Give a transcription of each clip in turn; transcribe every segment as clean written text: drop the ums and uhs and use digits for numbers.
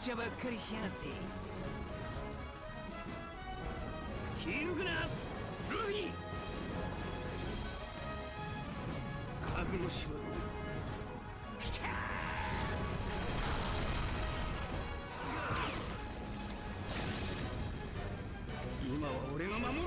茶ばっかりしやがって。気抜くな、ルフィ。覚悟しろ。今は俺が守る。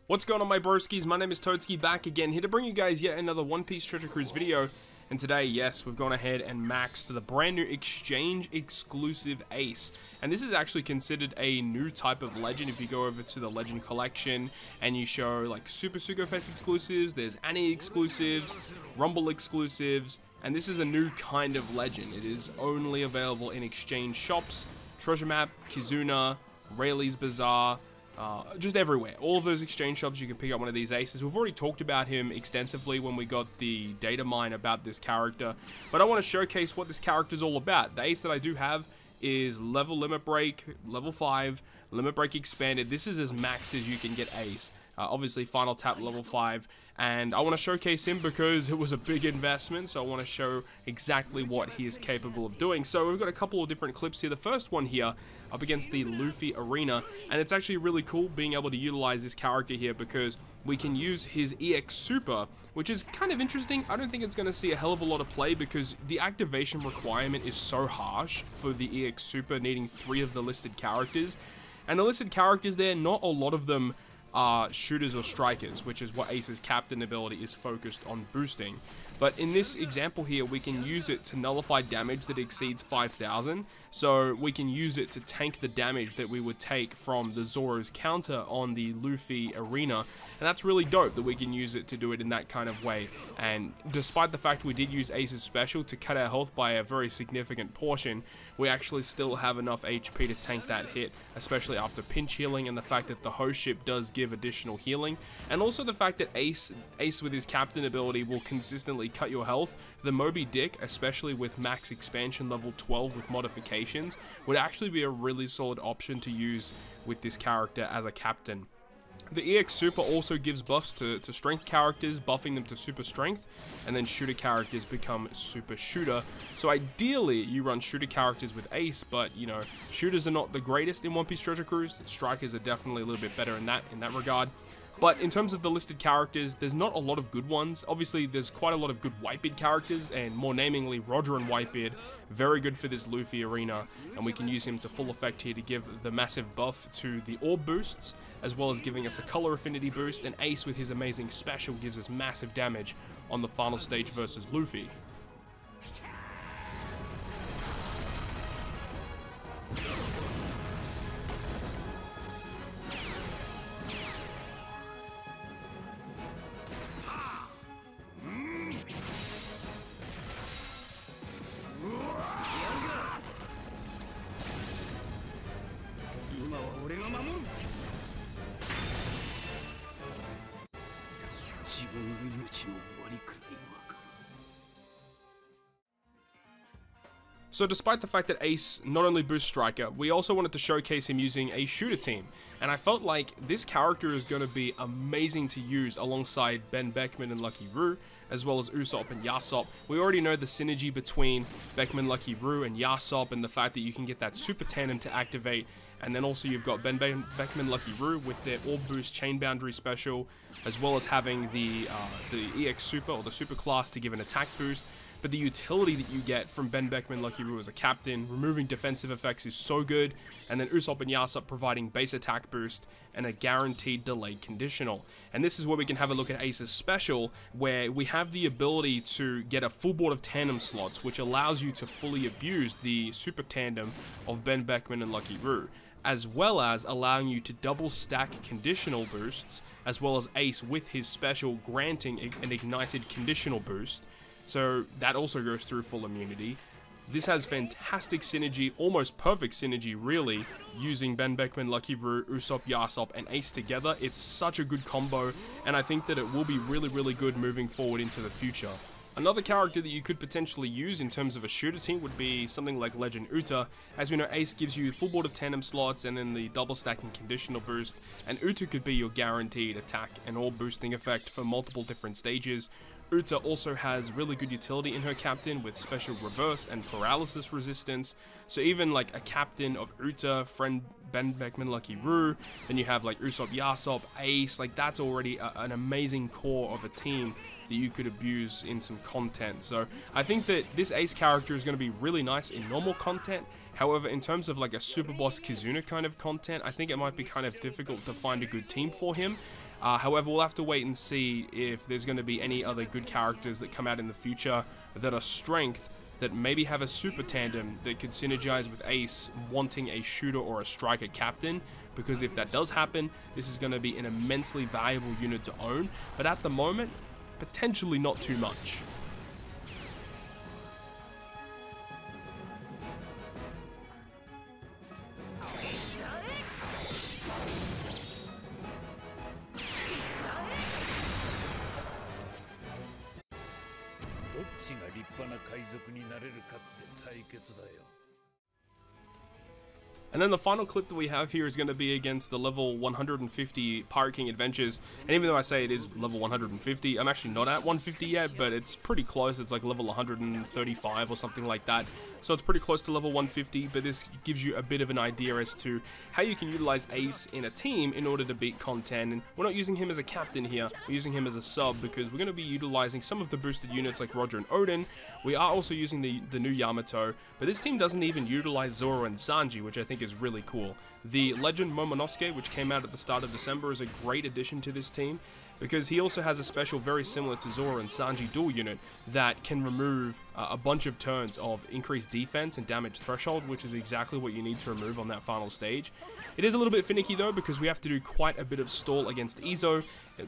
What's going on, my broskies? My name is Toadskii, back again, here to bring you guys yet another One Piece Treasure Cruise video. And today, yes, we've gone ahead and maxed the brand new exchange exclusive Ace. And this is actually considered a new type of legend. If you go over to the legend collection and you show like Super Sugo Fest exclusives, there's Annie exclusives, Rumble exclusives, and this is a new kind of legend. It is only available in exchange shops, Treasure Map, Kizuna, Rayleigh's Bazaar, just everywhere. All of those exchange shops, you can pick up one of these aces. We've already talked about him extensively when we got the data mine about this character, but I want to showcase what this character is all about. The ace that I do have is level limit break, level 5, limit break expanded. This is as maxed as you can get ace. Obviously final tap level 5, and I want to showcase him because it was a big investment, so I want to show exactly what he is capable of doing. So we've got a couple of different clips here. The first one here up against the Luffy arena, and it's actually really cool being able to utilize this character here because we can use his EX Super, which is kind of interesting. I don't think it's going to see a hell of a lot of play because the activation requirement is so harsh for the EX Super, needing 3 of the listed characters, and the listed characters there, not a lot of them are shooters or strikers, which is what Ace's captain ability is focused on boosting. But in this example here, we can use it to nullify damage that exceeds 5,000, so we can use it to tank the damage that we would take from the Zoro's counter on the Luffy arena, and that's really dope that we can use it to do it in that kind of way. And despite the fact we did use Ace's special to cut our health by a very significant portion, we actually still have enough HP to tank that hit, especially after pinch healing, and the fact that the host ship does give additional healing, and also the fact that Ace with his captain ability will consistently cut your health. The Moby Dick, especially with max expansion level 12 with modifications, would actually be a really solid option to use with this character as a captain. The EX Super also gives buffs to strength characters, buffing them to super strength, and then shooter characters become super shooter. So ideally, you run shooter characters with Ace, but you know, shooters are not the greatest in One Piece Treasure Cruise. Strikers are definitely a little bit better in that regard. But in terms of the listed characters, there's not a lot of good ones. Obviously, there's quite a lot of good Whitebeard characters, and more namingly, Roger and Whitebeard, very good for this Luffy arena, and we can use him to full effect here to give the massive buff to the orb boosts, as well as giving us a color affinity boost, and Ace with his amazing special gives us massive damage on the final stage versus Luffy. So despite the fact that Ace not only boosts Striker, we also wanted to showcase him using a shooter team. And I felt like this character is going to be amazing to use alongside Ben Beckman and Lucky Roux, as well as Usopp and Yasop. We already know the synergy between Beckman, Lucky Roux, and Yasop, and the fact that you can get that super tandem to activate. And then also you've got Beckman, Lucky Roux with their Orb Boost Chain Boundary special, as well as having the EX Super, or the Super Class, to give an attack boost. But the utility that you get from Ben Beckman, Lucky Roux as a captain, removing defensive effects, is so good, and then Usopp and Yasop providing base attack boost and a guaranteed delayed conditional. And this is where we can have a look at Ace's special, where we have the ability to get a full board of tandem slots, which allows you to fully abuse the super tandem of Ben Beckman and Lucky Roux, as well as allowing you to double stack conditional boosts, as well as Ace with his special granting an ignited conditional boost. So that also goes through full immunity. This has fantastic synergy, almost perfect synergy really, using Ben Beckman, Lucky Roux, Usopp, Yasop, and Ace together. It's such a good combo, and I think that it will be really, really good moving forward into the future. Another character that you could potentially use in terms of a shooter team would be something like Legend Uta. As we know, Ace gives you full board of tandem slots and then the double stacking conditional boost, and Uta could be your guaranteed attack and all boosting effect for multiple different stages. Uta also has really good utility in her captain with special reverse and paralysis resistance. So even like a captain of Uta, Friend Ben Beckman, Lucky Roo, then you have like Usopp Yasop, Ace, like that's already an amazing core of a team that you could abuse in some content. So I think that this Ace character is going to be really nice in normal content. However, in terms of like a Super Boss Kizuna kind of content, I think it might be kind of difficult to find a good team for him. However, we'll have to wait and see if there's going to be any other good characters that come out in the future that are strength, that maybe have a super tandem that could synergize with Ace wanting a shooter or a striker captain, because if that does happen, this is going to be an immensely valuable unit to own, but at the moment, potentially not too much. And then the final clip that we have here is going to be against the level 150 Pirate King Adventures. And even though I say it is level 150, I'm actually not at 150 yet, but it's pretty close. It's like level 135 or something like that. So it's pretty close to level 150, but this gives you a bit of an idea as to how you can utilize Ace in a team in order to beat Content. And we're not using him as a captain here, we're using him as a sub because we're going to be utilizing some of the boosted units like Roger and Odin. We are also using the new Yamato, but this team doesn't even utilize Zoro and Sanji, which I think is really cool. The Legend Momonosuke, which came out at the start of December, is a great addition to this team, because he also has a special very similar to Zoro and Sanji dual unit that can remove a bunch of turns of increased defense and damage threshold, which is exactly what you need to remove on that final stage. It is a little bit finicky though, because we have to do quite a bit of stall against Izo.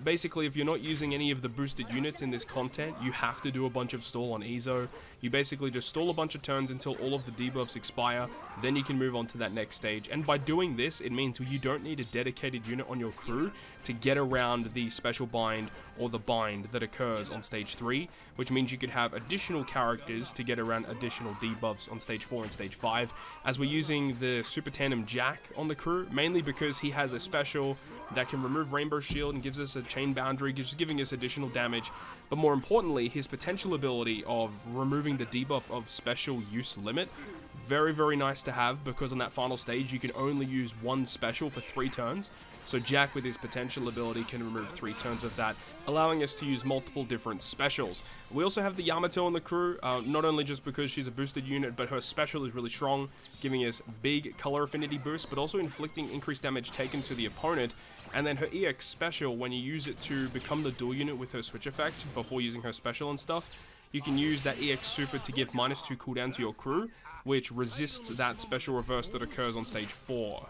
Basically, if you're not using any of the boosted units in this content, you have to do a bunch of stall on Izo. You basically just stall a bunch of turns until all of the debuffs expire, then you can move on to that next stage. And by doing this, it means you don't need a dedicated unit on your crew to get around the special bind or the bind that occurs on stage 3, which means you could have additional characters to get around additional debuffs on stage 4 and stage 5, as we're using the Super Tandem Jack on the crew, mainly because he has a special that can remove Rainbow Shield and gives us a chain boundary, just giving us additional damage. But more importantly, his potential ability of removing the debuff of special use limit, very, very nice to have, because on that final stage you can only use one special for 3 turns. So Jack with his potential ability can remove 3 turns of that, allowing us to use multiple different specials. We also have the Yamato on the crew, not only just because she's a boosted unit, but her special is really strong, giving us big color affinity boost, but also inflicting increased damage taken to the opponent. And then her EX special, when you use it to become the dual unit with her switch effect before using her special and stuff, you can use that EX super to give -2 cooldown to your crew, which resists that special reverse that occurs on stage 4.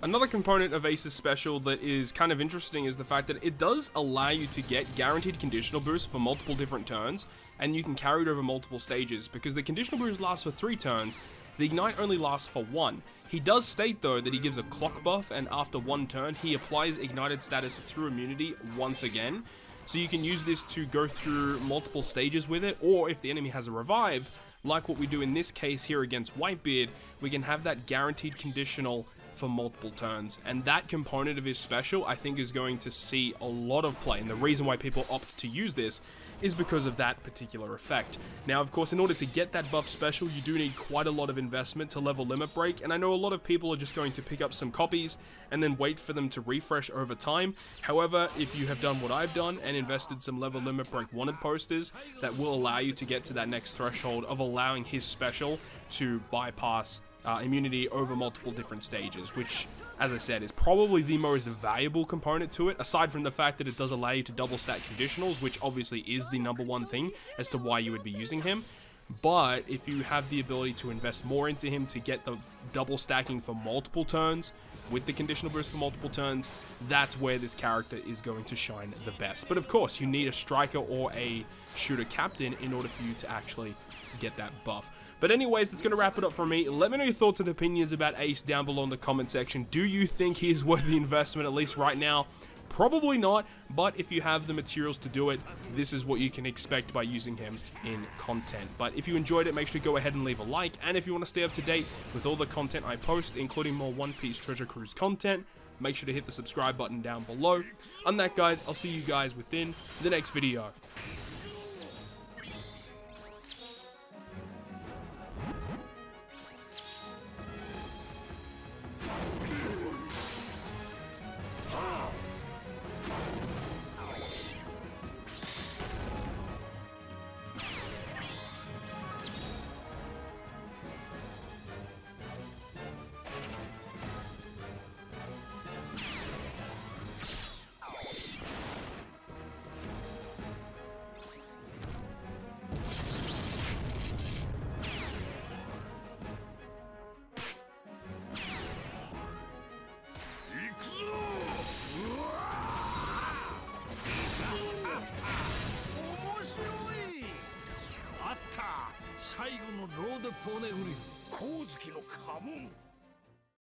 Another component of Ace's special that is kind of interesting is the fact that it does allow you to get guaranteed conditional boost for multiple different turns, and you can carry it over multiple stages, because the conditional boost lasts for 3 turns, the ignite only lasts for 1. He does state though that he gives a clock buff, and after 1 turn he applies ignited status through immunity once again. So you can use this to go through multiple stages with it, or if the enemy has a revive, like what we do in this case here against Whitebeard, we can have that guaranteed conditional for multiple turns. And that component of his special, I think, is going to see a lot of play, and the reason why people opt to use this is because of that particular effect. Now, of course, in order to get that buff special, you do need quite a lot of investment to level limit break, and I know a lot of people are just going to pick up some copies and then wait for them to refresh over time. However, if you have done what I've done and invested some level limit break wanted posters, that will allow you to get to that next threshold of allowing his special to bypass immunity over multiple different stages, which, as I said, is probably the most valuable component to it, aside from the fact that it does allow you to double stack conditionals, which obviously is the #1 thing as to why you would be using him. But if you have the ability to invest more into him to get the double stacking for multiple turns with the conditional boost for multiple turns, that's where this character is going to shine the best. But of course, you need a striker or a shooter captain in order for you to actually get that buff. But anyways, that's going to wrap it up for me. Let me know your thoughts and opinions about Ace down below in the comment section. Do you think he is worth the investment, at least right now? Probably not, but if you have the materials to do it, this is what you can expect by using him in content. But if you enjoyed it, make sure to go ahead and leave a like, and if you want to stay up to date with all the content I post, including more One Piece Treasure Cruise content, make sure to hit the subscribe button down below. On that, guys, I'll see you guys within the next video. Toadskiiの家紋